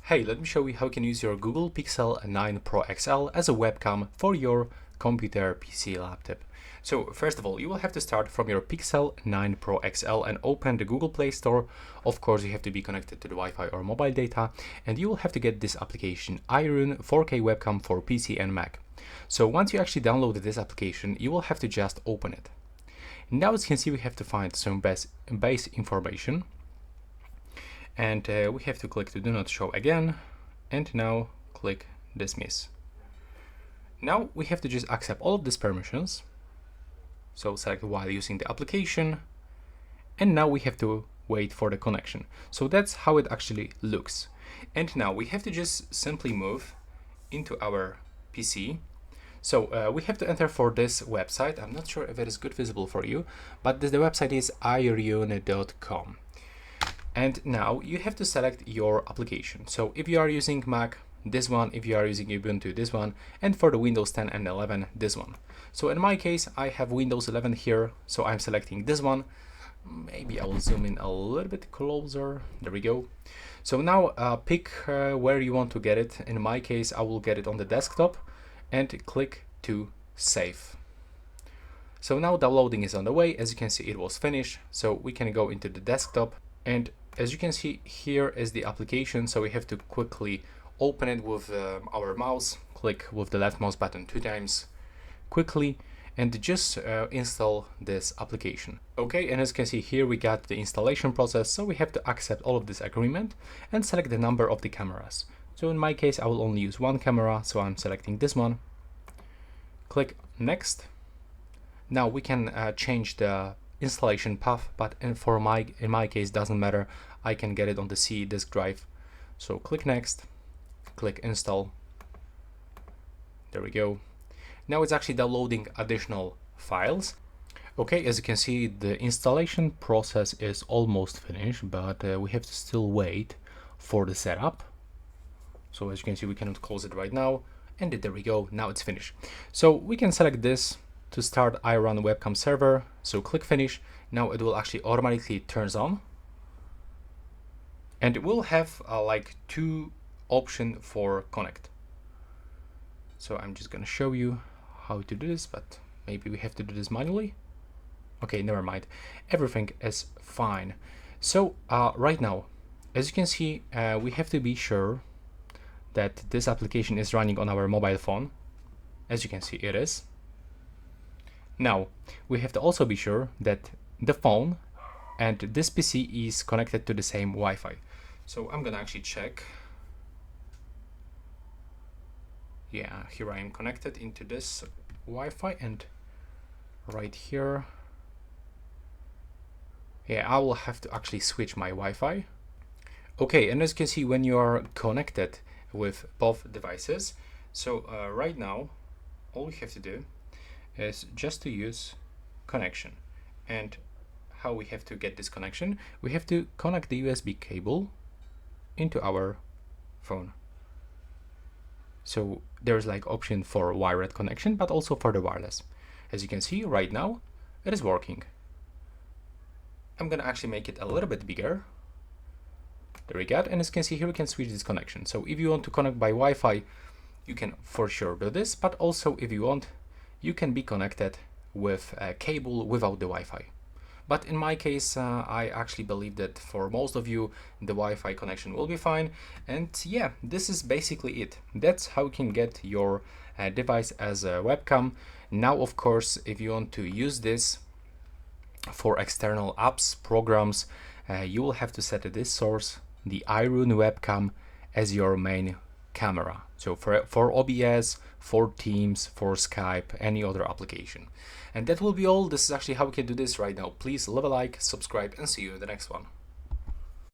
Hey, let me show you how you can use your Google Pixel 9 Pro XL as a webcam for your computer, PC, laptop. So first of all, you will have to start from your Pixel 9 Pro XL and open the Google Play Store. Of course, you have to be connected to the Wi-Fi or mobile data, and you will have to get this application, iriun 4K webcam for PC and Mac. So once you actually downloaded this application, you will have to just open it. Now as you can see, we have to find some base information. And we have to click to do not show again, and now click dismiss. Now we have to just accept all of these permissions. So select while using the application, and now we have to wait for the connection. So that's how it actually looks. And now we have to just simply move into our PC. So we have to enter for this website. I'm not sure if it is good visible for you, but the website is iriun.com. And now you have to select your application. So if you are using Mac, this one; if you are using Ubuntu, this one; and for the Windows 10 and 11, this one. So in my case, I have Windows 11 here, so I'm selecting this one. Maybe I will zoom in a little bit closer. There we go. So now pick where you want to get it. In my case, I will get it on the desktop and click to save. So now downloading is on the way. As you can see, it was finished. So we can go into the desktop, and as you can see, here is the application. So we have to quickly open it with our mouse. Click with the left mouse button 2 times quickly, and just install this application. Okay, and as you can see here, we got the installation process. So we have to accept all of this agreement and select the number of the cameras. So in my case, I will only use one camera, so I'm selecting this one. Click next. Now we can change the installation path, but in my case doesn't matter. I can get it on the C disk drive. So click next, click install. There we go. Now it's actually downloading additional files. Okay, as you can see, the installation process is almost finished, but we have to still wait for the setup. So as you can see, we cannot close it right now, and there we go. Now it's finished. So we can select this to start iriun webcam server. So click finish. Now it will actually automatically turns on, and it will have like 2 options for connect. So I'm just gonna show you how to do this, but maybe we have to do this manually. Okay, never mind. Everything is fine. So right now, as you can see, we have to be sure that this application is running on our mobile phone. As you can see, it is. Now we have to also be sure that the phone and this PC is connected to the same Wi-Fi. So I'm gonna actually check. Yeah, here I am connected into this Wi-Fi, and right here, yeah, I will have to actually switch my Wi-Fi. Okay, and as you can see, when you are connected with both devices, so right now all we have to do is just to use connection. And how we have to get this connection, we have to connect the USB cable into our phone. So there's like option for wired connection, but also for the wireless. As you can see right now, it is working. I'm gonna actually make it a little bit bigger. There we go. And as you can see here, we can switch this connection. So if you want to connect by Wi-Fi, you can for sure do this, but also if you want, you can be connected with a cable without the Wi-Fi. But in my case, I actually believe that for most of you, the Wi-Fi connection will be fine. And yeah, this is basically it. That's how you can get your device as a webcam. Now, of course, if you want to use this for external apps, programs, you will have to set this source, the iriun webcam, as your main camera. So for OBS, for Teams, for Skype, any other application. And that will be all. This is actually how we can do this right now. Please leave a like, subscribe, and see you in the next one.